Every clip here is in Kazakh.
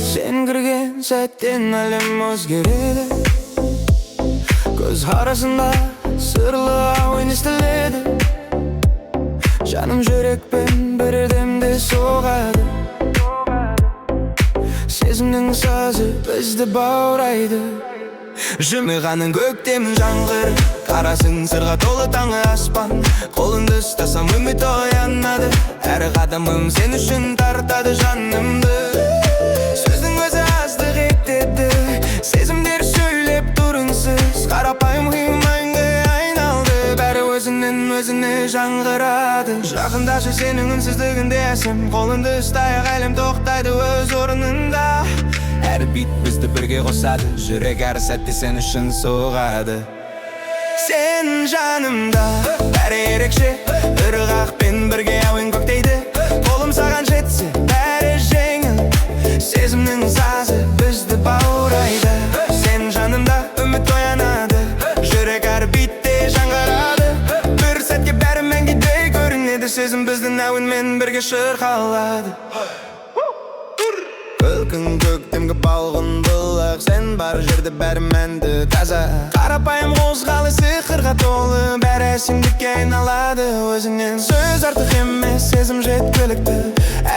Sen kirgen sәттен әлем өзгереді. Көз арасында сырлы әуен естіледі. Жаным жүрекпен бірдемде соғады. Сезімнің сазы бізді баурайды. Жымиғаның көктем жаңғыр, қарасың сырға толы таңы аспан. Қолыңды ұстасам үміт оянады, әр қадамым сен үшін тартады жанымды. Сөздің өзі аздық етеді, сезімдер сөйлеп тұрынсыз. Қарапайым қимайынды айналды, бәрі өзінен өзіне жаңғырады. Жақындашы сенің үнсіздігінде әсем, қолыңды ұстайық әлем тоқтайды өз орнында. Әр бит бізді бірге қосады, жүрек әр сәтте сен үшін соғады. Сен жанымда бәрі ерекше, ырғақпен бірге әуен көктейді. Қолым саған жетсе бәрі жеңіл, сезімнің сазы бізді баурайды. Сен жанымда үміт оянады, жүрек әр битте жаңғырады. Бір сәтке бәрі мәңгідей көрінеді, сезім біздің әуенмен бірге шырқалады. Күлкің көктемгі балғын бұлақ, сен бар жерде бәрі мәнді таза. Қарапайым қозғалы сиқырға толы, бәрі әсемдікке айналады өзінен. Сөз артық емес, сезім жеткілікті,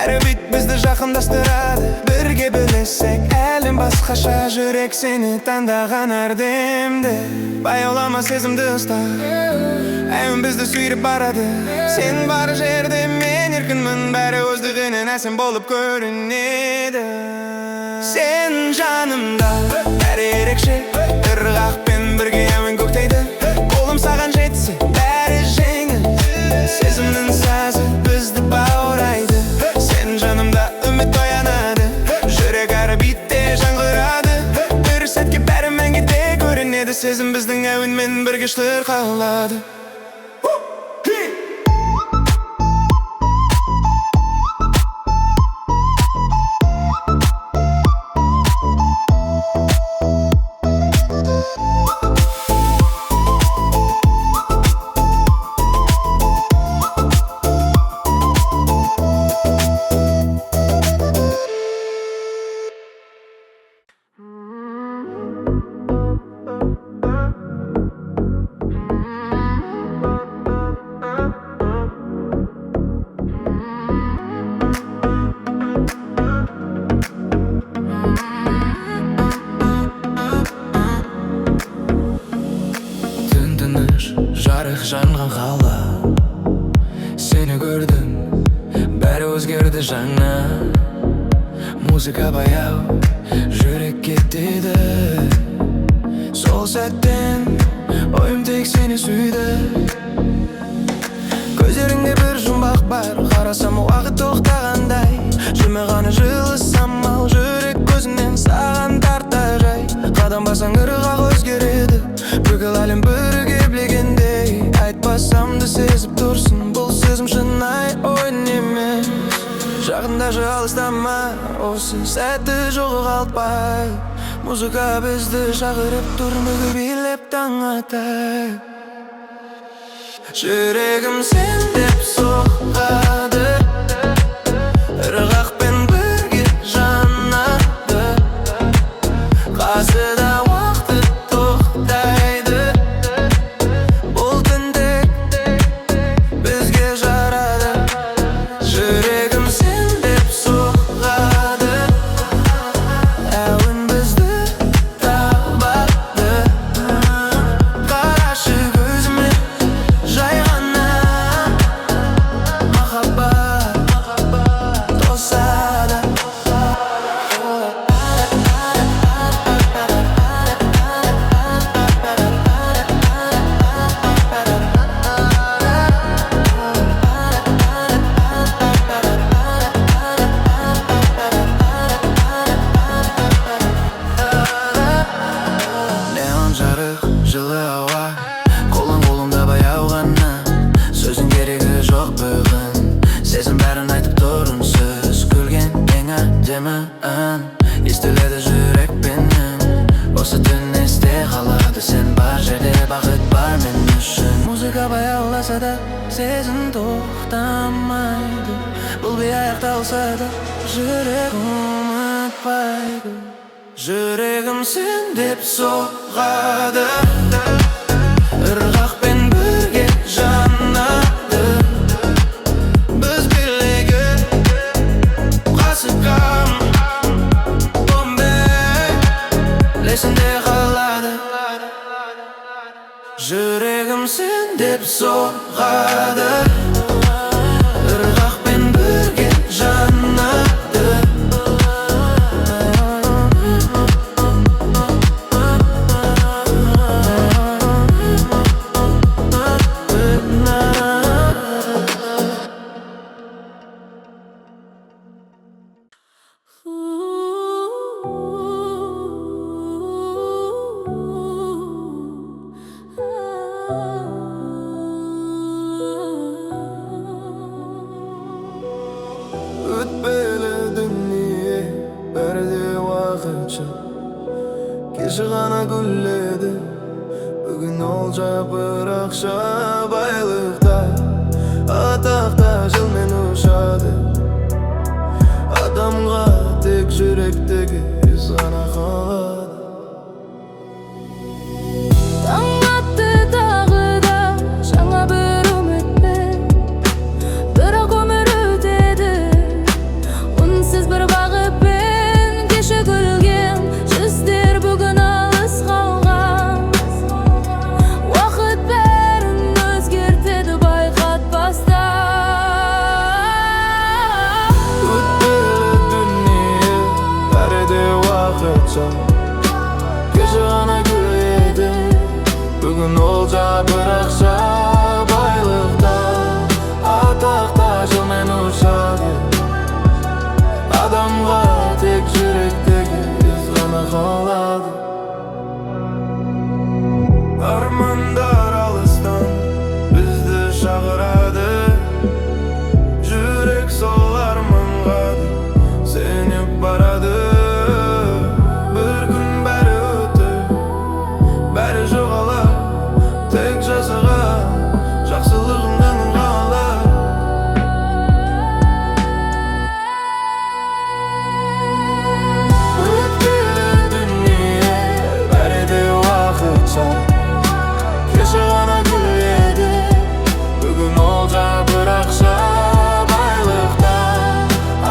әр бит бізді жақындастырады. Бірге білесек әлем басқаша, жүрек сені таңдаған әрдемді. Баяулама сезімді ұста, әуен бізді сүйреп барады. Сен бар жерде мен еркінмін, бәрі өздігінен әсем болып көрінеді. Сен жанымда бәрі ерекше, ырғақпен бірге әуен көктейді. Қолым саған жетсе бәрі жеңіл, сезімнің сазы бізді баурайды. Сен жанымда үміт оянады, жүрек әр битте жаңғырады. Бір сәтке бәрі мәңгіде көрінеді, сезім біздің әуенмен бірге шырқалады. Жарық жанған қала, сені көрдім, бәрі өзгерді жаңа. Музыка баяу, жүрек кетеді. Сол сәттен ойым тек сені сүйді. Көздеріңде бір жұмбақ бар, қарасам уақыт тоқтағандай. Жымиғаны жылы самал, жүрек көзінен саған тарта жай. Қадам басаң ырғақ өзгереді, бүкіл әлем бірге білгендей. Айтпасам да сезіп тұрсың, бұл сезім шынай ойын емес. Жақындашы алыстама, осы сәтті жоғалтпай. Музыка бізді шақырып тұр, бүгі билеп таң атай. Жүрегім сен деп соғады, ырғақпен бірге жанады. Қасыда уақыт тоқтайды, бұл түндек бізге жарады. Жүрегім сен деп соғады, әуен бізді табады. Қарашы көзіме жай ғана, махаббат Sen бар жерде бақыт бар мен үшін. Музыка баяуласа да сезім тоқтамайды. Бұл би аяқталса да жүрек ұмытпайды. Жүрегім сен деп соғады, ырғақпен бірге жанады. Біз билеге қасыққан бомбе лесінде қалады. Жүрегім сен деп соғады, ырғақпен бірге жанады. Өтпелі дүние бәрі уақытша, кеші ғана күледі. Бүгін ол жапырақша байлықта, атақта жылмен ұшады. Адамға тек жүректегі із ғана қалады. Таң атты тағы да жаңа бір үмітпен, бірақ өмір өтеді үнсіз бір бағытпен. Кеше күлген жүздер бүгін алыс қалған, уақыт бәрін өзгертеді байқатпастан. Өтпелі дүние бәрі де уақытша, кеші ғана күледі. Бүгін ол жапырақша байлықта, атақта жылмен ұшады. Адамға тек жүректегі із ғана қалады. Армандар алыстан бізді шақырады, жүрек сол арманға сеніп барады. Bir gün beri ötüp, beri жоғалып, тек жасаған жақсылығыңнан қалар. Өтпелі дүние бәрі де уақытша, кеші ғана күледі. Бүгін ол жапырақша байлықта,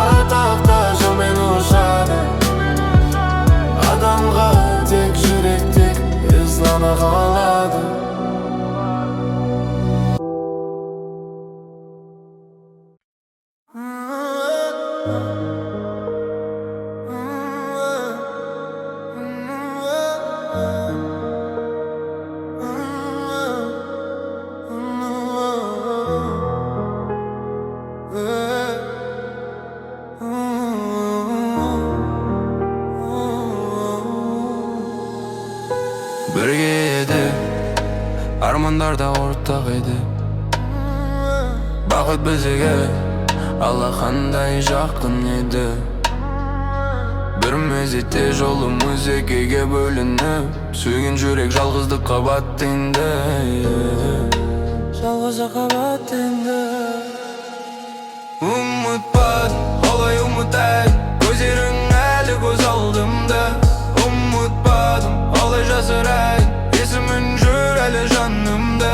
атақта жылмен ұшады. Адамға тек жүректегі із ғана қалады. Бірге еді, армандар да ортақ еді. Бақыт бізге алақандай жақын еді. Бір мезетте жолымыз екіге бөлініп, сүйген жүрек жалғыздыққа баттенді. Жалғыздыққа баттенді. Ұмытпадым, олай ұмытай, көздерің әлі көз алдымда. Ұмытпадым, олай жасырай, есімін жүр әлі жанымда.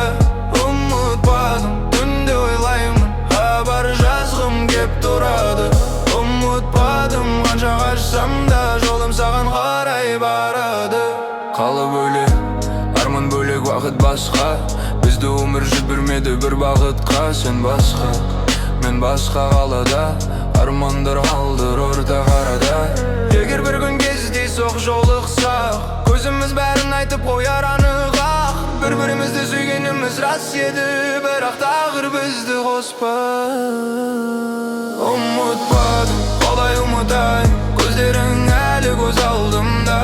Ұмытпадым, түнде ойлаймын, хабар жазғым кеп тұрады. Ұмытпадым, қанша қашсам да жолым саған қарай барады. Қала бөлек, арман бөлек, уақыт басқа. Бізді өмір жібермеді бір бағытқа. Сен басқа, мен басқа қалада, армандар қалдыр орта қарада. Егер бір күн кездейсоқ жолықсақ, көзіміз бәрін айтып қояр анық-ақ. Бір-бірімізді сүйгеніміз рас еді, бірақ тағдыр бізді қоспады. Ұмытпадым, қалай ұмытай, көздерің әлі көз алдымда.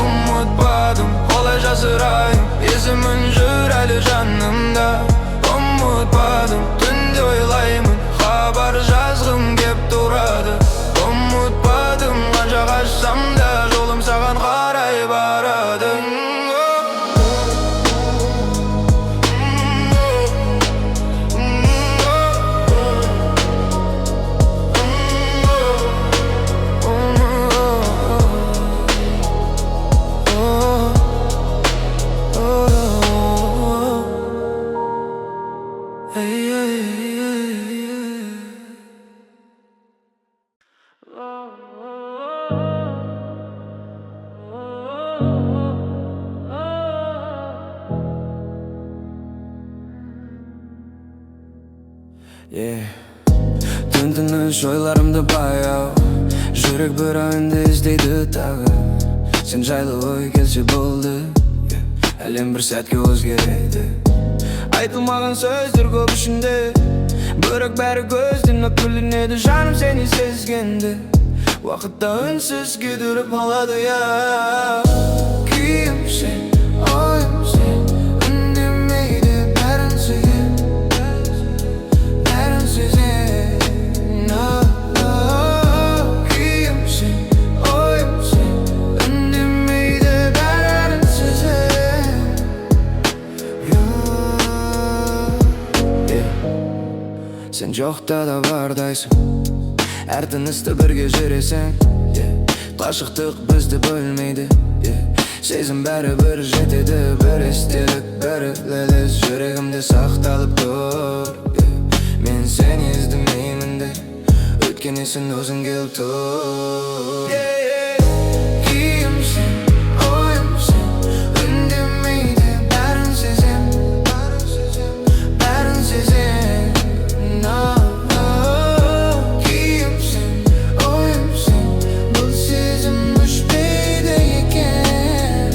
Ұмытпадым, қалай жасырай, есімін жүр әлі жанымда. Ұмытпадым, түнде ойлаймын, хабар жазғым кеп тұрады. Ұмытпадым, қанша қашсам да жолым саған қарай барады. Түн-түніш ойларымды баяу, жүрек бір ойынды іздейді тағы. Сен жайлы ой келсе болды, әлем бір сәтке өзгереді. Айтылмаған сөздер көп ішінде, бөрік бәрі көзден өкпеленеді. Жаным сені сезгенде, уақытта үнсіз күйдіріп алады. Күйім сен, ойым сен, үндемейді бәрін сезем, бәрін сезем. Күйім сен, ойым сен, үндемейді бәрін сезем. Сен жоқта да бардайсың, әр тынысты бірге жүресің. Қашықтық бізді бөлмейді, сезім бәрі бір жетеді. Бір естелік, бір ләліз жүрегімде сақталып тұр. Мен сені іздемеймін де, өткеннен сен өзің келіп тұр. Күйім сен, ойым сен, үндемейді бәрін сезем, бәрін сезем. Күйім сен, ойым сен, бұл сезім өшпейді екен.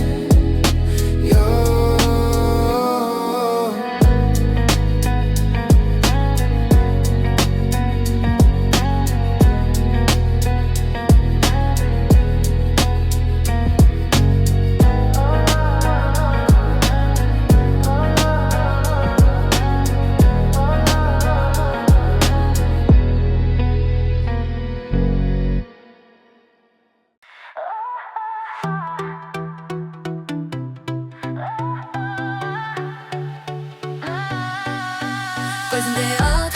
Көзінде от,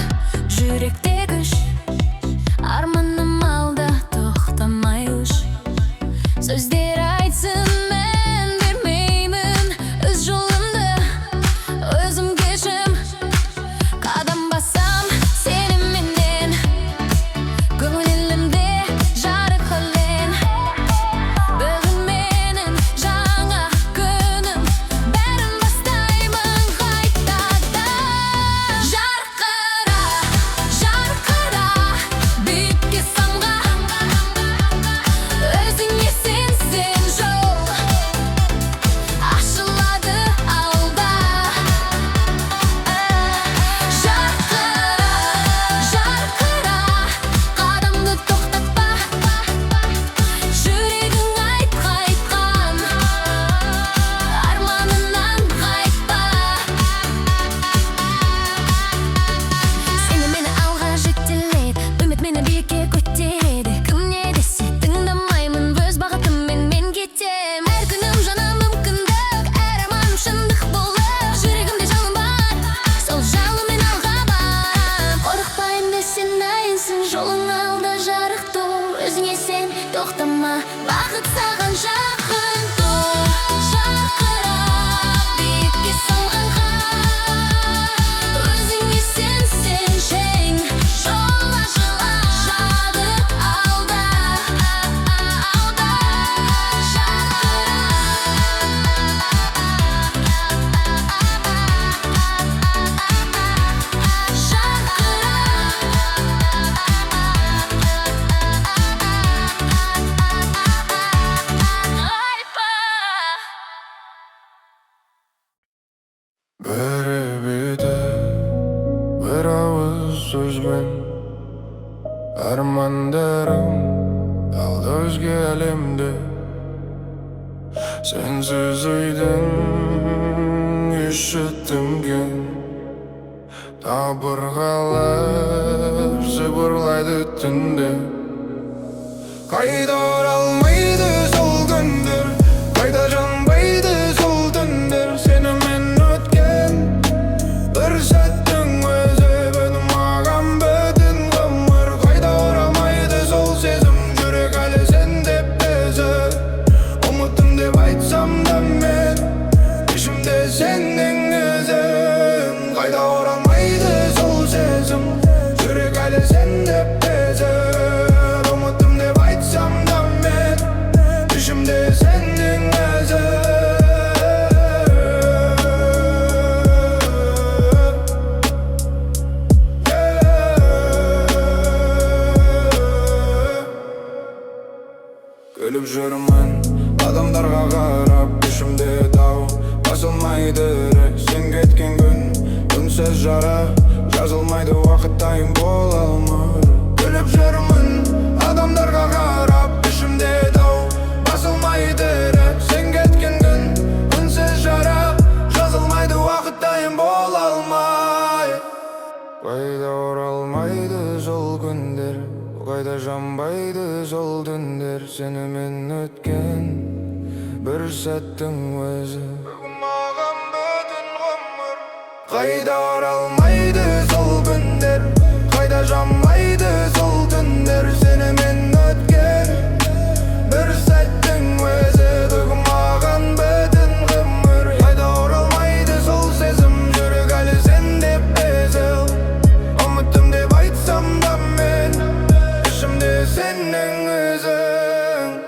жүректе күш, арманым алда тоқтамай ұш. Сөздер айтсын, мен бермеймін өз жолымды, өзім кешім. Қадам басам сенімменен, көңілімде жарық әлем. Бүгін менің жаңа күнім, бәрін бастаймын қайтадан. Жарқыра, жарқыра, биікке самға, өзіңе сенсең жол ашылады алда. Жарқыра, жарқыра, қадамды тоқтатпа, жүрегің айтқан арманынан қайтпа. Сені мені алға жетелейді, үміт мені биікке көтереді. Кім не десе тыңдамаймын, өз бағытыммен мен кетем. Әр күнім жаңа мүмкіндік, әр арманым шындық болып. Жүрегімде жалын бар, сол жалынмен алға барам. Қорықпайын десең дайынсың, жолың алда жарық тұр. Өзіңе сен тоқтама, бақыт саған жақын тұр. Жарқыра, биікке самғанға, өзіңе сенсең жең, жол ашылады алда. Бір беті, бір ауыз сөзбен армандарым алды өзге әлемде. Сенсіз ойдың üşüttімген, табырғалап зыбырлайды түнде. Қайда оралмайды сол күндер, қайда жанбайды сол түндер. Сенімен өткен бір сәттің өзі бүгін маған бүтін ғұмыр. Қайда оралмайды сол сезім, жүрек әлі сен деп безіп. Ұмыттым деп айтсам да мен, ішімде сенің ізің. Қайда оралмайды сол сезім, жүрек әлі сен деп безіп. Ұмыттым деп айтсам да жүрмін адамдарға қарап ішімде дау басылмайды сен кеткен күн үнсіз жара жазылмайды уақыт дайын бола алмай күліп жүрмін адамдарға қарап ішімде дау басылмайды сен кеткен күн үнсіз жара жазылмайды уақыт дайын бола алмай қайда оралмайды жол күндер қайда жанбайды жол түндер сенімен өткен бір сәттің өзі маған бүтін ғұмыр қайда оралмайды жол күндер қайда жанбайды жол түндер сенімен өткен бір сәттің өзі маған бүтін ғұмыр қайда оралмайды сол сезім жүрек әлі сен деп езіл ұмыттым деп айтсам да мен ішімде сенің өзің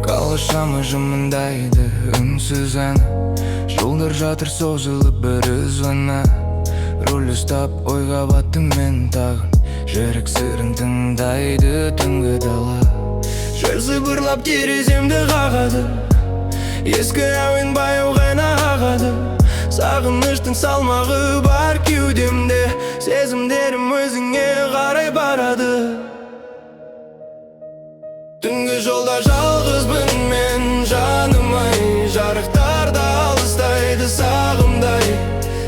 Қалышамы жымындайды үнсіз ән жолдар жатыр созылып бір үзвана рөл ұстап ойға баттым мен тағын жүрек сырын тыңдайды түнгі дала жел сыбырлап тереземді қағады ескі әуен баяу ғана ағады сағыныштың салмағы бар кеудемде сезімдерім өзіңе қарай барады түнгі жолда жалғызбын мен жаным-ай жарықтарда алыстайды сағымдай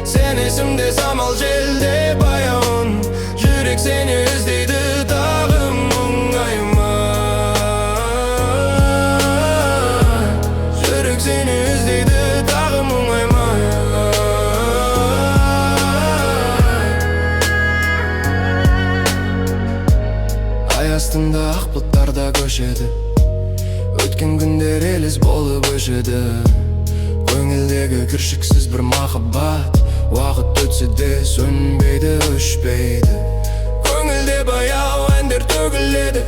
сен есімде самал желде баяуын жүрек сені іздейді тағы мұңайма жүрек сені іздейді тағы мұңайма ай астында ақ бұлттарда көшеді өткен күндер елес болып өшеді көңілдегі кіршіксіз бір махаббат уақыт өтсе де сөнбейді өшпейді көңілде баяу әндер төгіледі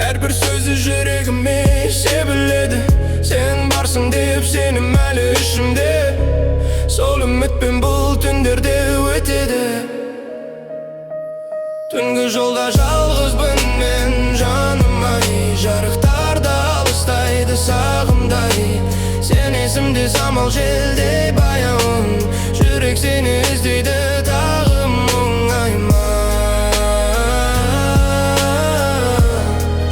әрбір сөзі жүрегіме себіледі сен барсың деп сенім әлі ішімде сол үмітпен бұл түндерде өтеді түнгі жолда жалғызбын мен жаным-ай жарықтарда алыстайды сағымдай сен есімде самал желдей баяуын жүрек сені іздейді тағы мұңайма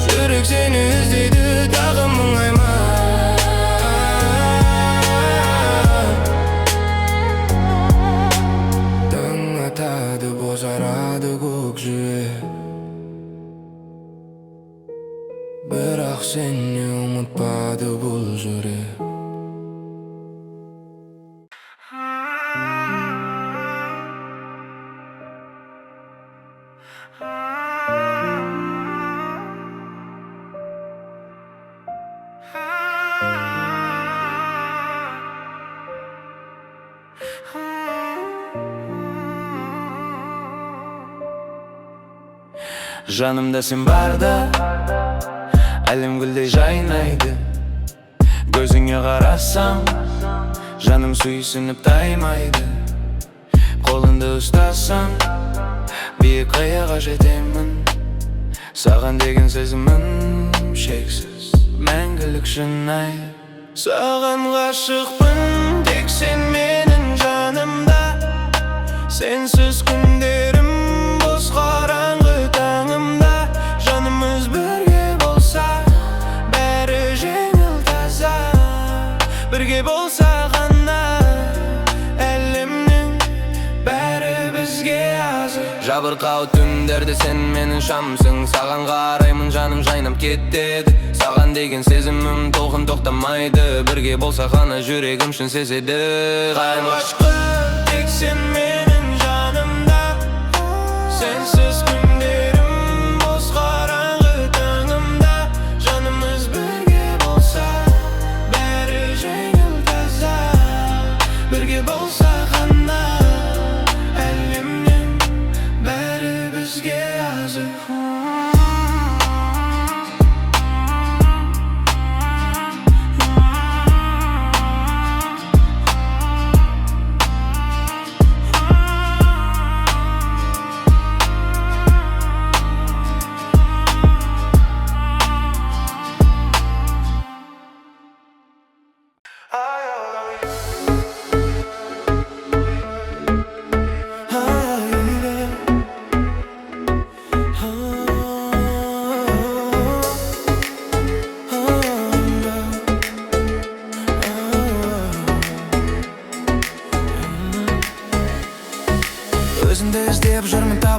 жүрек сені іздейді тағы мұңайма таң атады бозарады көкжиек бірақ сені ұмытпады бұл жүрек жанымда сен барда әлем гүлдей жайнайды көзіңе қарасам жаным сүйсініп таймайды қолыңды ұстасам биік қияға жетемін саған деген сезімім шексіз мәңгілік шынай саған ғашықпын тек сен менің жанымда сенсіз күндерім бос қараңғы таңымда жанымыз бірге болса бәрі жеңіл таза бірге болса ғана әлемнің бәрі бізге азы жабырқау түндерде сен менің шамсың саған қараймын жаным жайнап кетеді саған деген сезімім толқын тоқтамайды бірге болса ғана жүрегім шын сезеді қан ғашқым тек сен менің жанымда сенсіз күндерім бос қараңғы таңымда жанымыз бірге болса бәрі жеңіл таза бірге болса ғана әлемнің бәрі бізге азы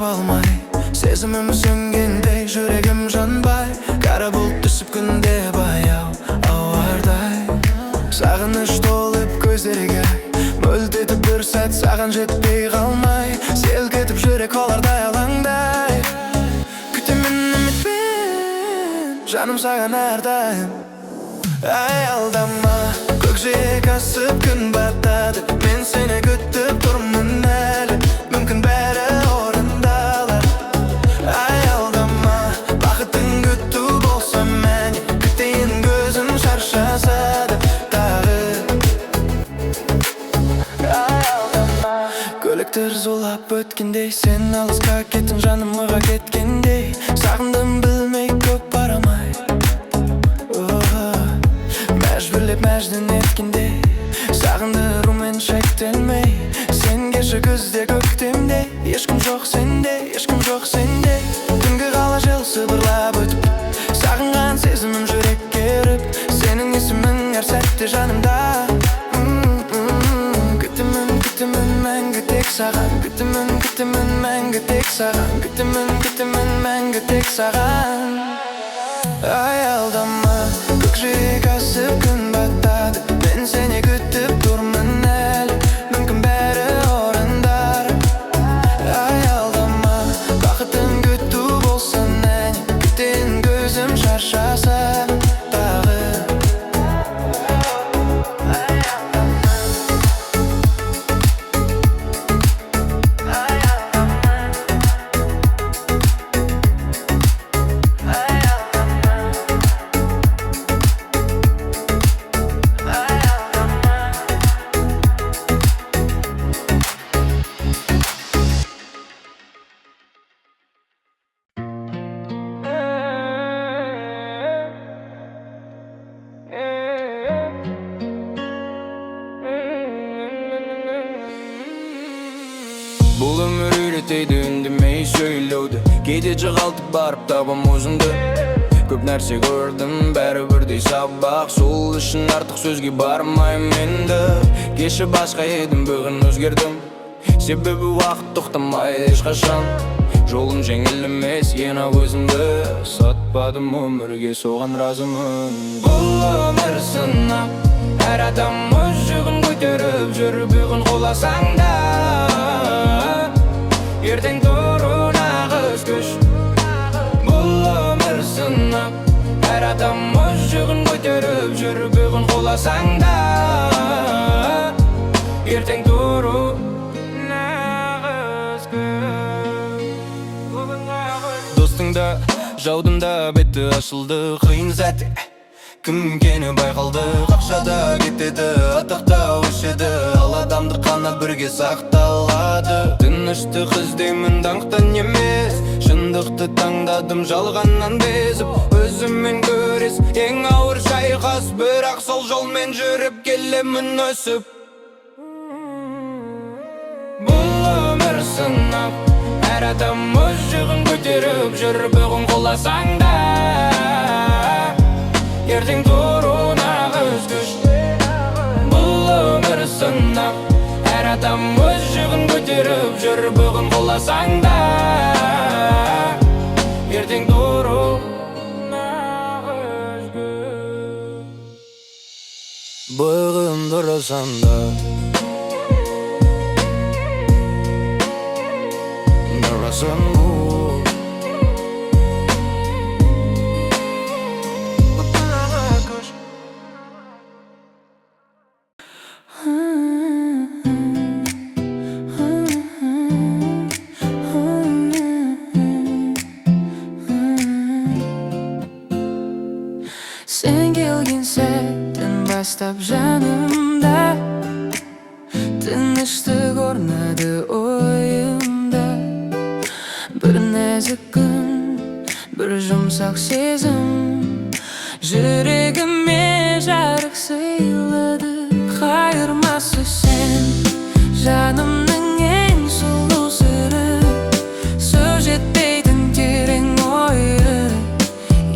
таба алмай, сезімім сөнгендей, жүрегім жанбай, кара бұлт түсіп күнде баяу ауардай. Сағыныш толып көздерге, мөлтетіп бір сәт саған жетпей қалмай, селк етіп жүрек олардай алаңдай. Күтемін үмітпен, жаным саған әрдайым. Аялдама, көкжиек асып күн батады, мен сені күтіп тұрмын әлі, мүмкін бәрі орындалар. Аялдама, бақытың күту болса мәне, күтейін көзім шаршасады тағы. Аялдама, көліктер зулап өткендей, сен алысқа кеттің, жаным мұға кеткендей, сағындым білмей көп барамай. Мәжбүрлеп мәжден еткендей, сағындырумен шектелмей, сен кеші күзде көктемдей, ешкім жоқ сенде, ешкім жоқ сенде. Түнгі қала жел сыбырлап өтіп, сағынған сезімім жүрек керіп, сенің есімің әр сәтте жанымда. Күтімін, күтімін мәңгі тек саған, күтімін, күтімін мәңгі тек саған, күтімін, күтімін мәңгі тек саған. Аялдама, көкжиек асып күн батады, мен сені күтіп тұрмын әлі, мүмкін бәрі орындар. Аялдама, бақытың күту болса әне, күтейін көзім шаршаса тағы. Бұл өмір үйретеді үндемей сөйлеуді, кейде жоғалтып барып табам өзімді. Көп нәрсе көрдім, бәрі бірдей сабақ, сол үшін артық сөзге бармайым енді. Кеші басқа едім, бүгін өзгердім, себебі уақыт тоқтамайды ешқашан. Жолым жеңіл емес, ена өзімді сатпадым өмірге, соған разымын. Бұл өмір сынақ, әр адам өз жүгін көтеріп жүр, бүгін қоласаң да ертең тұру нағыз күш. Бұл өмір сынақ, әр адам өз жүгін көтеріп жүр, бүгін қоласаң да ертең тұру нағыз күш. Достың да, жаудың да беті ашылды, қиын сәтте кім екені байқалды. Қақшада кетеді, атақта өшеді, ал адамды қана бірге сақталады. Тыныштық іздеймін даңқтан емес, шындықты таңдадым жалғаннан безіп. Өзіммен көрес ең ауыр шайқас, бірақ сол жолмен жүріп келемін өсіп. Бұл өмір сынақ, әр адам өз жүгін көтеріп жүр, бүгін қоласаң да ертең тұру нағыз күш. Бұл өмір сынақ, әр адам өз жүгін көтеріп жүр, бүгін қоласаң да ертең тұру нағыз күш. Бүгін тұрсаң да тұрсаң бұл Sen kelgen sәттен бастап жанымда тыныштық орнады ойымда. Бір нәзік күн, бір жұмсақ сезім, жүрегіме жарық сыйлады. Қайырмасы сен, жанымның ең сұлу сыры, сөз жетпейтін терең ойы,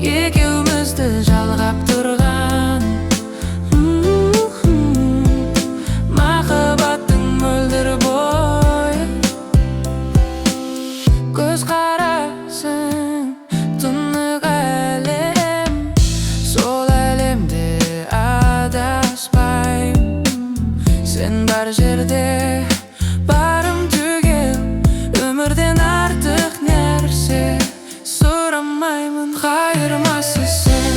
екеумізді жалғап тұрған махаббаттың мөлдір бойы. Sen бар жерде барым түгел, өмірден артық нәрсе сұрамаймын. Қайырмасы сен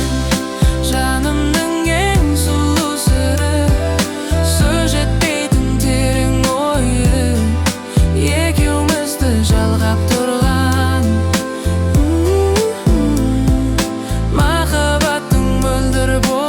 жанымның ең сұлу сыры, сөз жетпейтін терең ойы, екеумізді жалғап тұрған махаббаттың мөлдір бой.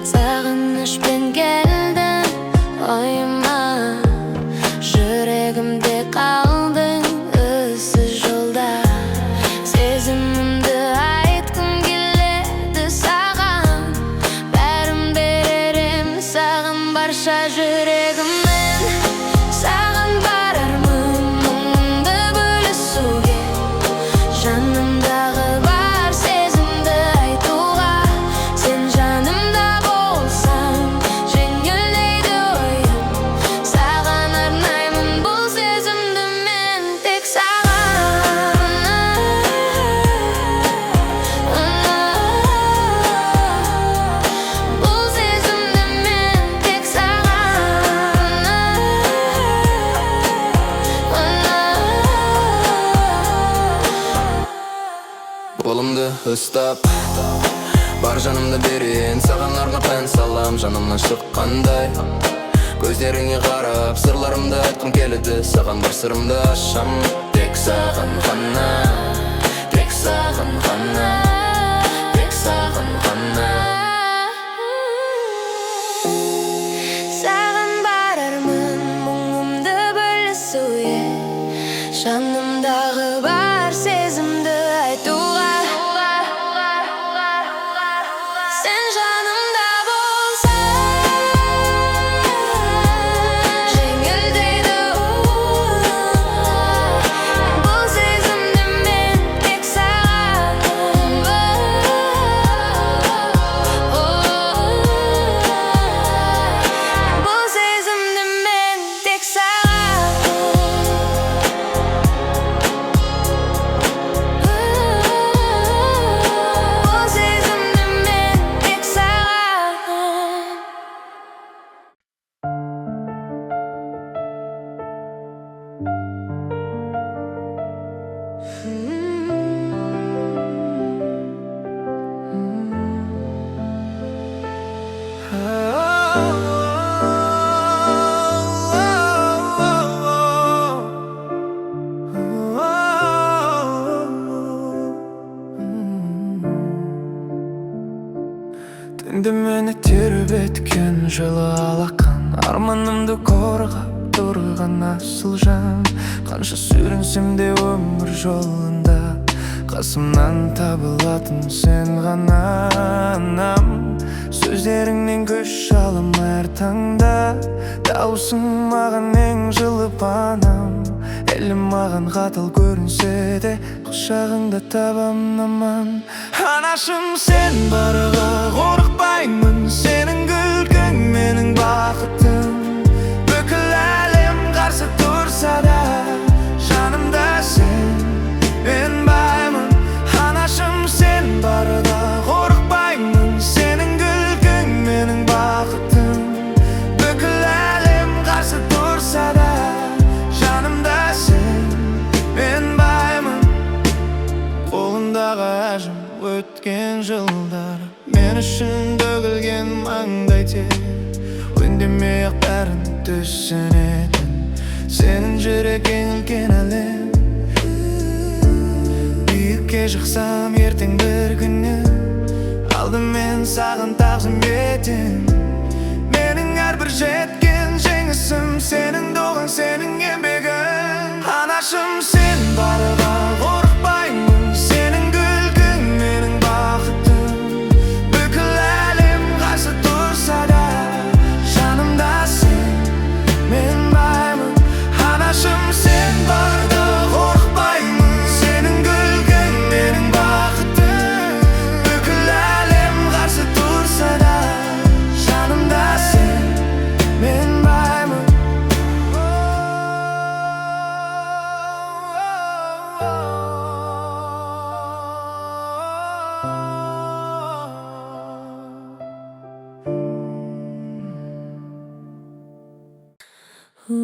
Сағынышпен келдің ойыма, жүрегімде қалдың ізсіз жолда. Сезімімді айтқым келеді саған, бәрін берерім саған барша жүрегіммен. Саған барармын мұңымды бөлісуге, жанымдағы бар сезімді айтуға. Сен жанымда болсаң жеңілдейді ойым, саған арнаймын бұл сезімді мен тек саған. Бұл сезімді мен тек саған. Қолымды ұстап, бар жанымды берейін саған, арнап ән салам жанымнан шыққандай. Көздеріңе қарап сырларымды айтқым келеді саған, бар сырымды ашам тек саған ғана, тек саған ғана, тек саған ғана. Саған барармын мұңымды бөлісуге, жанымдағы бар сезімді айтуға. Сен жанымда болсаң жеңілдейді бұл сезімді мен тек саған. Бұл сезімді мен тек саған. Бұл сезімді мен тек саған. Түнді мені тербеткен жылы алақан, арманымды қорғап тұрған асыл жан. Қанша сүрінсем де өмір жолында, қасымнан табылатын сен ғана анам. Сөздеріңнен күш алам әр таңда, дауысың маған ең жылы панам. Әлім маған қатал көрінсе де, құшағыңда табамын аман. Анашым сен барға қорықпаймын, сенің күлкің менің бақытым. Бүкіл әлем қарсы тұрса да, жанымда сен, мен баймын. Анашым сен барға қорықпаймын, сенің күлкің менің бақытым. Бүкіл әлем қарсы тұрса да, жанымда сен, мен баймын. Қолындағы әжім өткен жылдар, мен үшін төгілген маңдай тер. Үндемей-ақ бәрін түсінетін, сенің жүрегің үлкен әлем. Биікке шықсам ертең бір күні, алдымен саған тағзым етем. Менің әрбір жеткен жеңісім Жанымда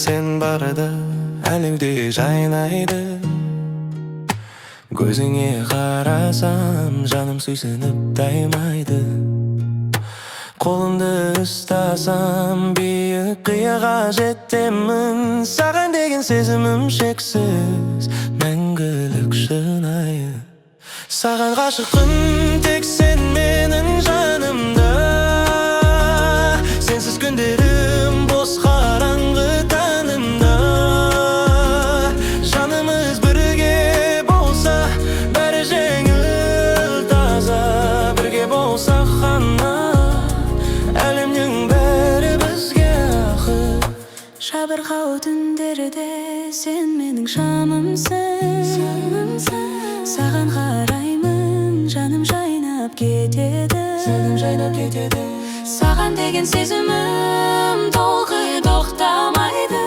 сен барда әлеуде жайнайды. Көзіңе қарасам, жаным сүйсініп таймайды. Қолымды ұстасам, биік қияға жетемін. Саған деген сезімім шексіз, мәңгілік шынайы. Саған ғашықпын, тек сен менің жанымда. Сенсіз күндерім бос қараңғы таңымда. Жанымыз бірге болса, бәрі жеңіл таза. Бірге болсақ ғана, әлемнің бәрі бізге ақы. Жабырқау түндерде сен менің шамымсың. Саған қараймын, жаным жайнап кетеді. Саған деген сезімім толқи тоқтамайды.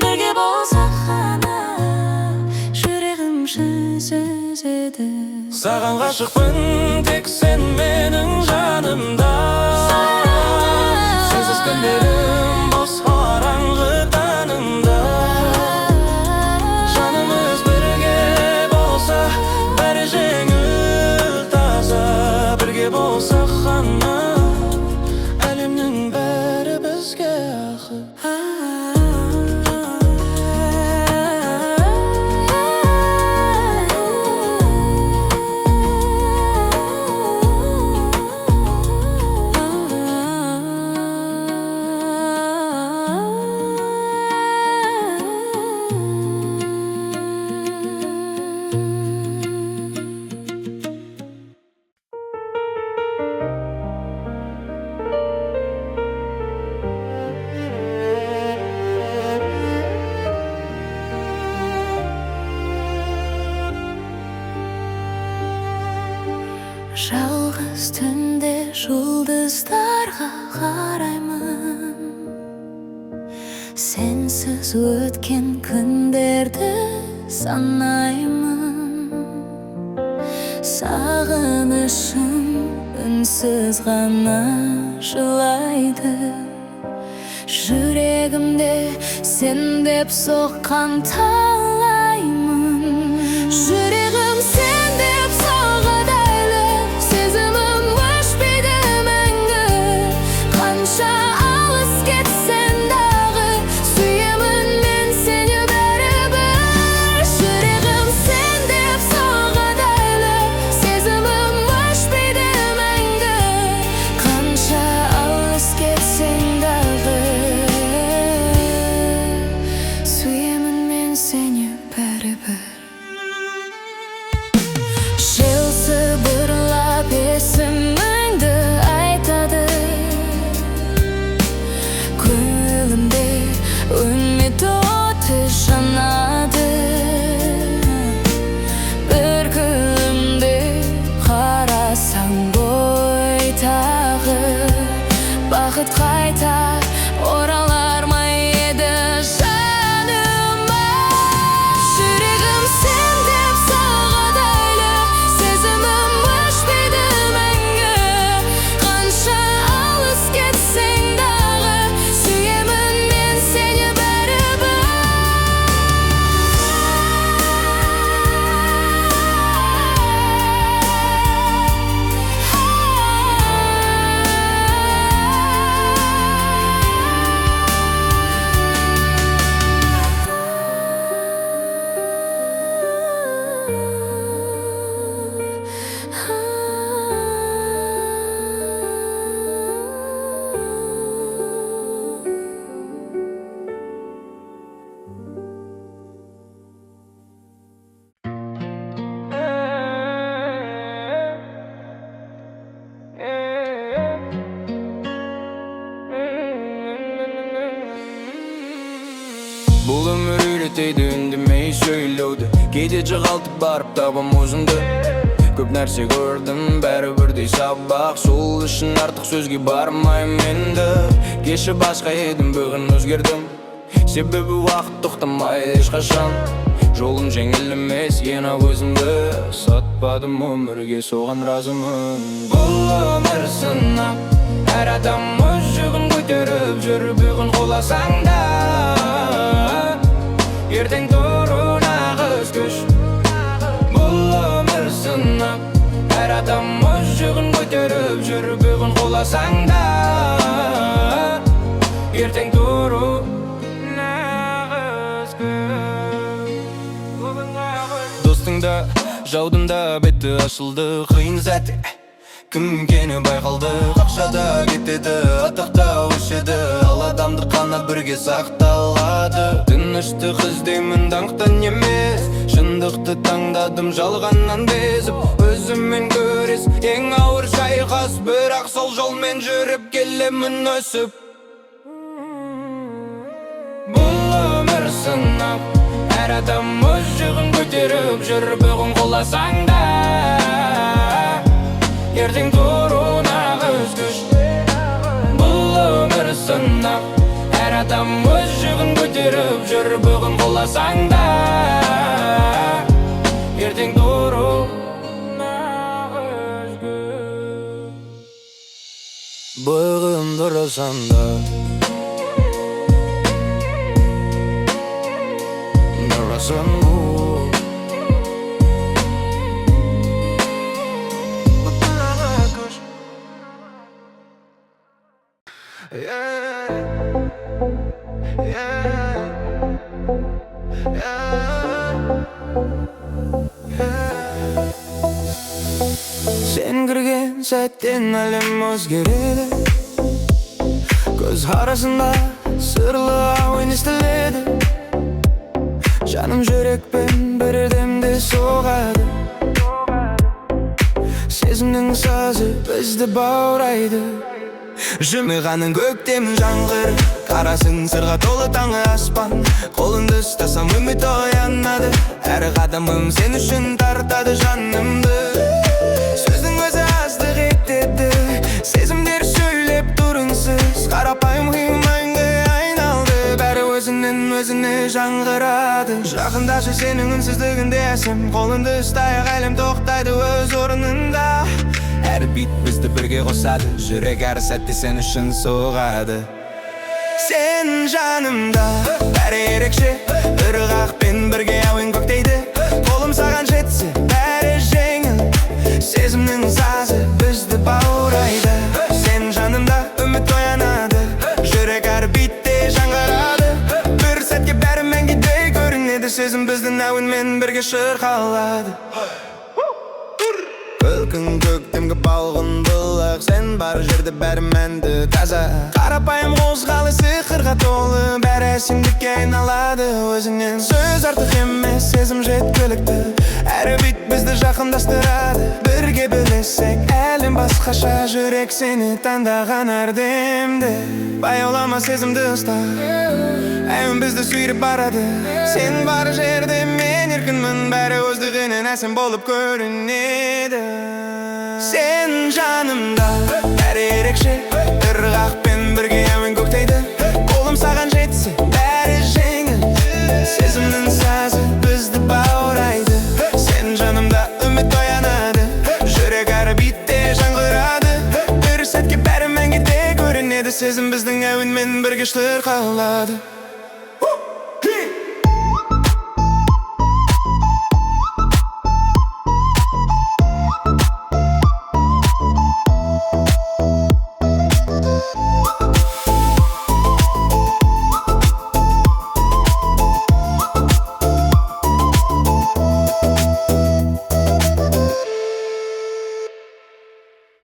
Бірге болсақ ғана, жүрегім жүзеді. Саған ғашықпын, тек сен менің жанымда. Сенсіз күндерім бос қараңғы таңымда. Жанымыз бірге болса, бәрі жеңіл таза. Бірге болсақ ғана, әлемнің бәрі бізге ақы. Жалғыз түнде жұлдыздарға қараймын. Сенсіз өткен күндерді санаймын. Сағынышым үнсіз ғана жылайды. Жүрегімде сен деп соққан талаймын. Жүрегім сен деп соғады, сезімім өшпейді мәңгі. Қанша алыс кетсең дағы, сүйемін мен сені бәрібір. Жүрегім сен деп соғады, сезімім өшпейді мәңгі. Қанша алыс кетсең дағы, сүйемін мен сені бәрібір. Жел сыбырлап есіміңді айтады. Көңілімде үміт оты жанады. Бір күнімде қарасаң ғой тағы, бақыт қайта оралар ма еді жаныма. Жүрегім сен деп соғады, сезімім өшпейді мәңгі. Қанша алыс кетсең дағы, сүйемін мен сені бәрібір. Бұл өмір үйретеді үндемей сөйлеуді. Кейде жығалтып барып табам өзімді. Көп нәрсе көрдім, бәрі бірдей сабақ. Сол үшін артық сөзге бармайым енді. Кеші басқа едім, бүгін өзгердім. Себебі уақыт тоқтамайды ешқашан. Жолым жеңіл емес, ең ақ өзімді сатпадым өмірге, соған разымын. Бұл өмір сынақ, әр адам өз жүгін көтеріп жүр. Бүгін қоласаң да ертең тұру нағыз күш. Бұл өмір сынақ, әр адам өз жүгін көтеріп жүр. Бүгін қоласаң да ертең тұру нағыз күш. Достыңда, жаудымда беті ашылды. Қиын сәтте кім кені байқалды. Қақшада кетеді, атақта өшеді. Ал адамды қана бірге сақталады. Тынышты іздеймін даңқтан емес. Шындықты таңдадым жалғаннан безіп. Өзіммен көрес ең ауыр шайқас. Бірақ сол жолмен жүріп келемін өсіп. Бұл өмір сынақ, әр адам өз жүгін көтеріп жүр. Бүгін қоласаң да ертең тұру нағыз күш. Бұл өмір сынақ, әр адам өз жүгін көтеріп жүр. Бүгін қоласаң да ертең тұру нағыз күш. Бүгін тұрсаң да Sen кірген сәттен әлем өзгереді. Көз арасында сырлы әуен естіледі. Жаным жүрекпен бір демде соғады. Сезімнің сазы бізді баурайды. Жымиғаның көктем жаңғыр, қарасың сырға толы таңы аспан. Қолыңды ұстасам үміт оянады. Әр қадамым сен үшін тартады жанымды. Сөздің өзі аздық етеді, сезімдер сөйлеп тұрынсыз. Қарапайым ғимайынғы айналды, бәрі өзінен өзіне жаңғырады. Жақындашы сенің үнсіздігінде әсем, қолыңды ұстайық әлем тоқтайды өз орнында. Әр бит бізді бірге қосады, жүрек әр сәтте сен үшін соғады. Сен жанымда, бәрі ерекше, ырғақпен бірге әуен көктейді. Қолым саған жетсе, бәрі жеңіл, сезімнің сазы бізді баурайды. Сен жанымда, үміт оянады, жүрек әр битте жаңғырады. Бір сәтке бәрі мәңгідей көрінеді, сезім біздің әуенмен бірге шырқалады. Күлкің көктемгі балғын бұлақ, сен бар жерде бәрі мәнді таза. Қарапайым қозғалы сиқырға толы, бәрі әсемдікке айналады өзіңнен. Сөз артық емес, сезім жеткілікті, әрі бит бізді жақындастырады. Бірге білесек әлем басқаша, жүрек сені таңдаған әрдемді. Баяулама сезімді ұста, әуен бізді сүйреп барады. Сен бар жерде мен еркінмін, бәрі өздігінен әсем болып көрінеді. Сен жанымда, бәрі ерекше, ырғақпен бірге әуен көктейді. Қолым саған жетсе, бәрі жеңіл, сезімнің сазы бізді баурайды. Сен жанымда, үміт оянады, жүрек әр битте жаңғырады. Бір сәтке бәрі мәңгіде көрінеді, сезім біздің әуенмен бірге шырқалады.